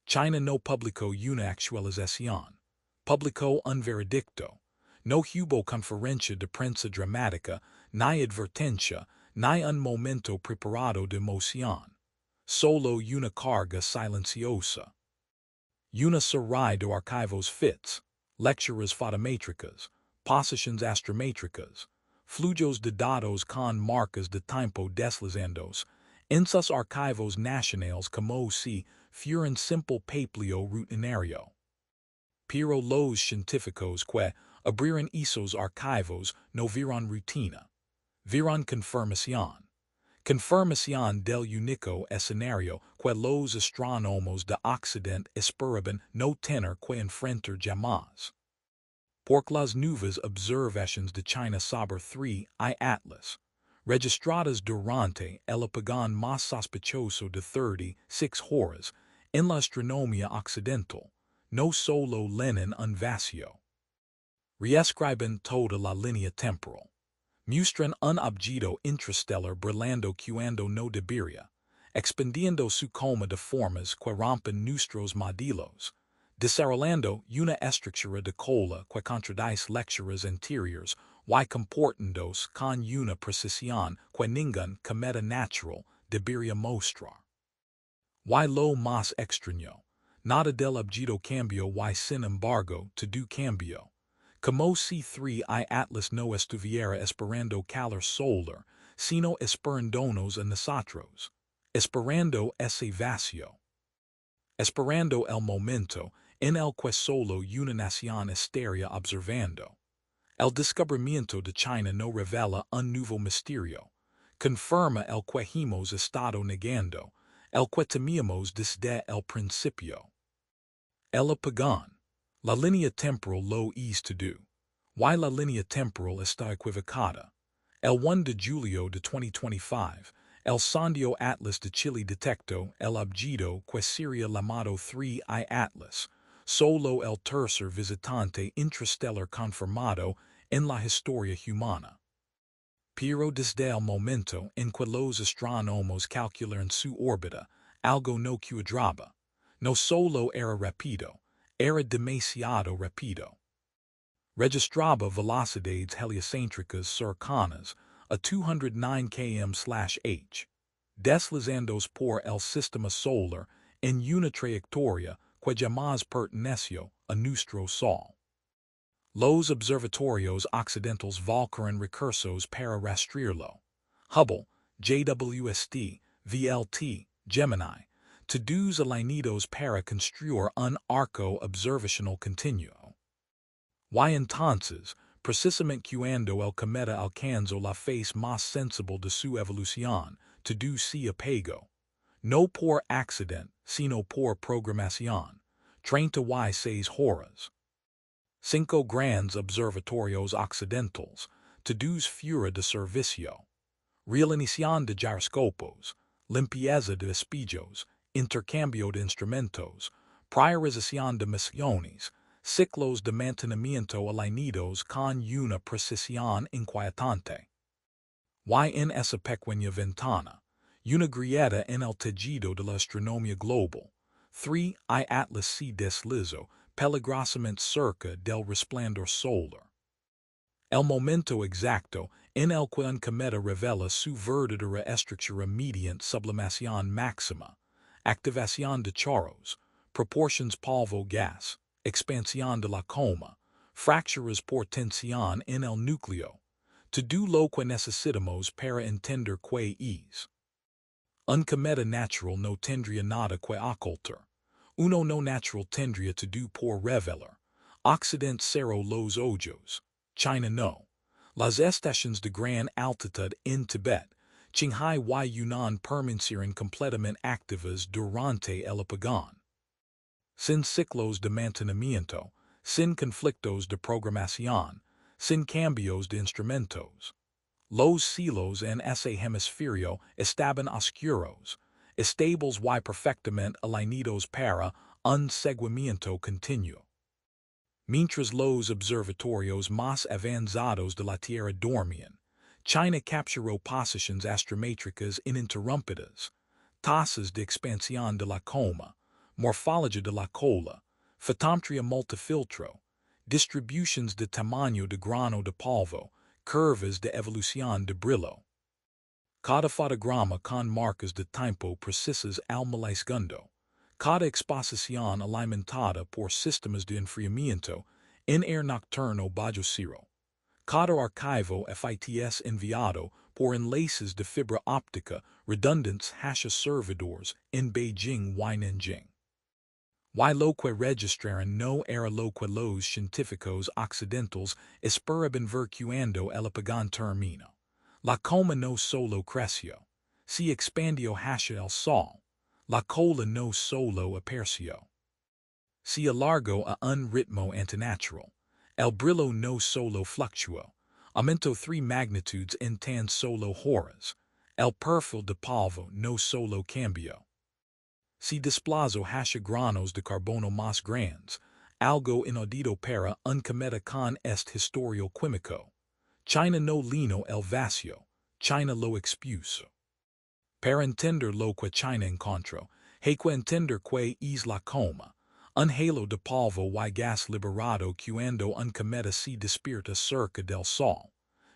China no publicó una actualización. Publicó un veredicto. No hubo conferencia de prensa dramática, ni advertencia, ni un momento preparado de emoción. Solo una carga silenciosa. Una serie de archivos fits, lecturas fotométricas, posiciones astrométricas, flujos de datos con marcas de tiempo deslizandos, en sus archivos nacionales como si fueran simple papeleo rutinario. Pero los científicos que abrieron esos archivos no vieron rutina, vieron confirmación. Confirmación del único escenario que los astrónomos de Occidente esperaban no tener que enfrentar jamás. Porque las nuevas observaciones de China sobre 3 atlas, registradas durante el apagón más sospechoso de 36 horas en la astronomía occidental, no solo llenan un vacío. Reescriben toda la línea temporal. Muestran un objeto intrastellar brillando cuando no debería, expandiendo su coma de formas que rompen nuestros modelos, desarrollando una estructura de cola que contradice lecturas anteriores y comportándose con una precisión que ningún cometa natural debería mostrar. Y lo más extraño, nada del objeto cambio y sin embargo todo cambio. Como si 3 atlas no estuviera esperando calor solar, sino esperándonos a nosotros, esperando ese vacío. Esperando el momento en el que solo una nación estaría observando. El descubrimiento de China no revela un nuevo misterio, confirma el que hemos estado negando, el que temíamos desde el principio. El apagón. La línea temporal lo es todo. Y la línea temporal está equivocada. El 1 de julio de 2025, el sondio Atlas de Chile detectó el objeto que sería llamado 3 Atlas, solo el tercer visitante intrastellar confirmado en la historia humana. Pero desde el momento en que los astrónomos calcularon su órbita, algo no cuadraba. No solo era rápido, era demasiado rápido. Registraba velocidades heliocéntricas cercanas a 209 km/h, deslizandos por el sistema solar en una trayectoria que jamás perteneció a nuestro Sol. Los observatorios occidentales volcaron recursos para rastrearlo. Hubble, JWST, VLT, Gemini, todos alineados para construir un arco observacional continuo. Y entonces, precisamente cuando el cometa alcanzó la fase más sensible de su evolución, todo se apagó. No por accidente, sino por programación. 36 horas. 5 grandes observatorios occidentales, todos fuera de servicio. Realineación de gyroscopos, limpieza de espejos, intercambio de instrumentos, priorización de misiones, ciclos de mantenimiento alineados con una precisión inquietante. Y en esa pequeña ventana, una grieta en el tejido de la astronomía global, 3 atlas se deslizó peligrosamente cerca del resplandor solar. El momento exacto en el que un cometa revela su verdadera estructura mediante sublimación máxima, activación de chorros, proporciones polvo-gas, expansión de la coma, fracturas por tensión en el núcleo, todo lo que necesitamos para entender que es. Un cometa natural no tendría nada que ocultar. Uno no natural tendría todo por revelar. Occidente cerró los ojos. China no. Las estaciones de gran altitud en Tibet, Qinghai y Yunnan permanecieron completamente activas durante el apagón. Sin ciclos de mantenimiento, sin conflictos de programación, sin cambios de instrumentos. Los cielos en ese hemisferio estaban oscuros, estables y perfectamente alineados para un seguimiento continuo. Mientras los observatorios más avanzados de la Tierra dormían, China capturó posiciones astrométricas ininterrumpidas, tasas de expansión de la coma, morfologia de la cola, photometria multifiltro, distributions de tamaño de grano de polvo, curvas de evolución de brillo. Cada fotograma con marcas de tiempo precisas al milisegundo. Cada exposición alimentada por sistemas de enfriamiento en air nocturno bajo cero. Cada archivo FITS enviado por enlaces de fibra óptica redundantes hacia servidores en Beijing y Nanjing. Y lo que registraron no era lo que los científicos occidentales esperaban ver cuando el apagón terminó. La coma no solo creció, se expandió hacia el sol. La cola no solo apareció, se alargó a un ritmo antinatural. El brillo no solo fluctuó, aumentó 3 magnitudes en tan solo horas. El perfil de polvo no solo cambió, se desplazó hacia granos de carbono más grandes, algo inaudito para un cometa con este historial químico. China no llenó el vacío, China lo expuso. Para entender lo que China encontró, hay que entender que es la coma, un halo de polvo y gas liberado cuando un cometa se despierta cerca del Sol.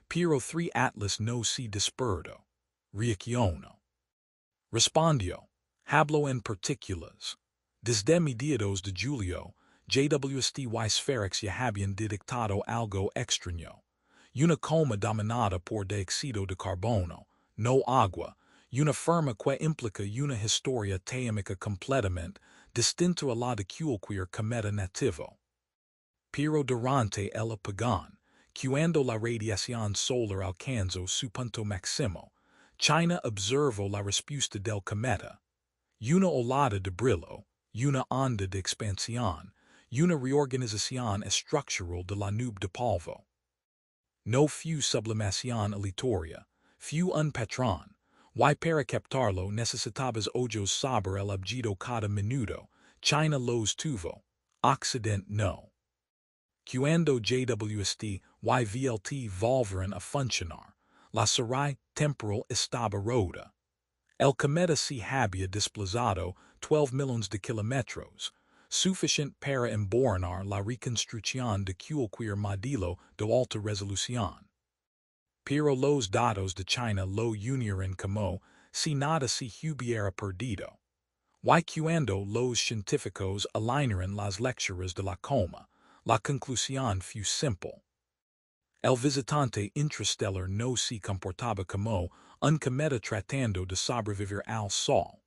Pero 3 atlas no se despertó. Reaccionó. Respondió. Habló en partículas. Desde mediados de julio, JWST y Spherics ya habían detectado algo extraño. Una coma dominada por dióxido de carbono, no agua, una forma que implica una historia térmica completamente distinta a la de cualquier cometa nativo. Pero durante el apagón, cuando la radiación solar alcanzó su punto máximo, China observó la respuesta del cometa. Una olada de brillo, una onda de expansión, una reorganización estructural de la nube de polvo. No fue sublimación aleatoria, fue un patrón, y para captarlo necesitabas ojos sobre el objeto cada minuto. China los tuvo, Occidente no. Cuando JWST y VLT volvieron a funcionar, la serie temporal estaba rota. El cometa se había desplazado 12 millones de kilómetros, suficiente para emborronar la reconstrucción de cualquier modelo de alta resolución. Pero los datos de China lo unieron como si nada se hubiera perdido. Y cuando los científicos alinearon las lecturas de la coma, la conclusión fue simple. El visitante interstellar no se comportaba como un cometa tratando de sobrevivir al Sol.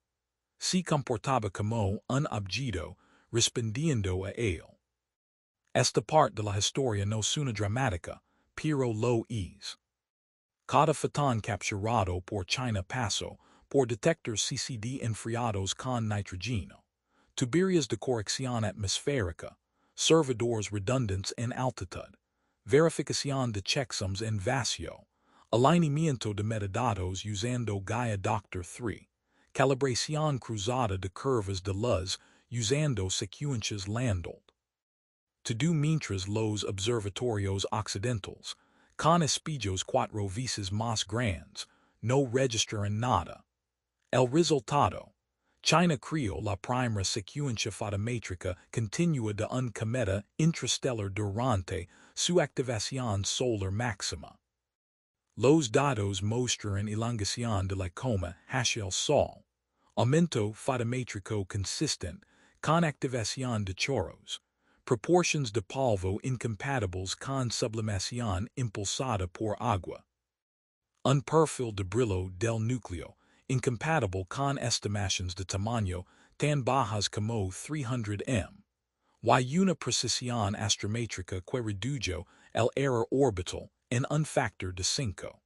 Se comportaba como un objeto respondiendo a él. Esta parte de la historia no suena dramática, pero lo es. Cada fotón capturado por China pasó por detectores CCD enfriados con nitrógeno, tuberías de corrección atmosférica, servidores redundantes en altitud, verificación de checksums en vacío, alineamiento de metadatos usando Gaia Doctor 3, calibración cruzada de curvas de luz usando secuencias Landolt. Todo mientras los observatorios occidentales, con espejos 4 veces más grandes, no registraron nada. El resultado. China creó la primera secuencia fotométrica continua de un cometa interstellar durante su activación solar máxima. Los datos mostraron elongación de la coma hacia el Sol, aumento fotométrico consistente con activación de chorros, proporciones de polvo incompatibles con sublimación impulsada por agua. Un perfil de brillo del núcleo incompatible con estimaciones de tamaño tan bajas como 300 m. Y una precisión astrométrica que redujo el error orbital en un factor de 5.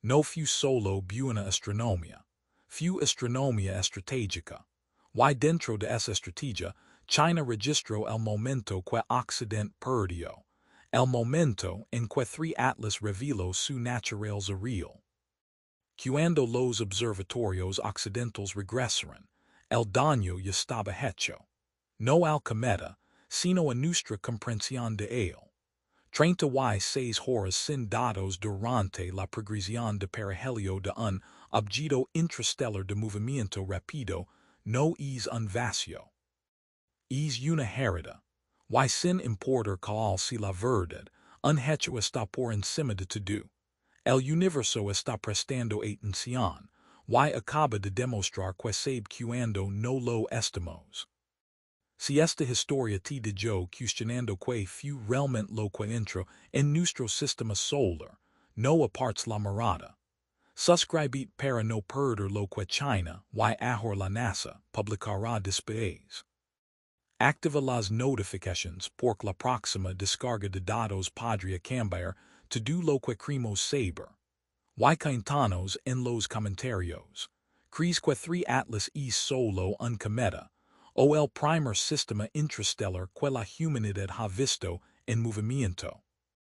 No fue solo buena astronomía, fue astronomía estratégica. Y dentro de esa estrategia, China registró el momento que Occidente perdió, el momento en que 3 atlas reveló su naturaleza real. Cuando los observatorios occidentales regresaron, el daño ya estaba hecho. No al cometa, sino a nuestra comprensión de él. 36 horas sin datos durante la progresión de perihelio de un objeto interstellar de movimiento rápido no es un vacío. es una herida. Y sin importar cuál si la verdad, un hecho está por encima de todo. El universo está prestando atención. Y acaba de demostrar que sabe cuando no lo estamos. Si esta historia te dijo cuestionando que fue realmente lo que entró en nuestro sistema solar, no apartes la mirada. Suscribite para no perder lo que China y ahora la NASA publicará después. Activa las notifications porque la próxima descarga de datos podría cambiar todo lo que queremos saber. Y cuéntanos en los comentarios. ¿Crees que 3 Atlas es solo un cometa, o el primer sistema interstellar que la humanidad ha visto en movimiento?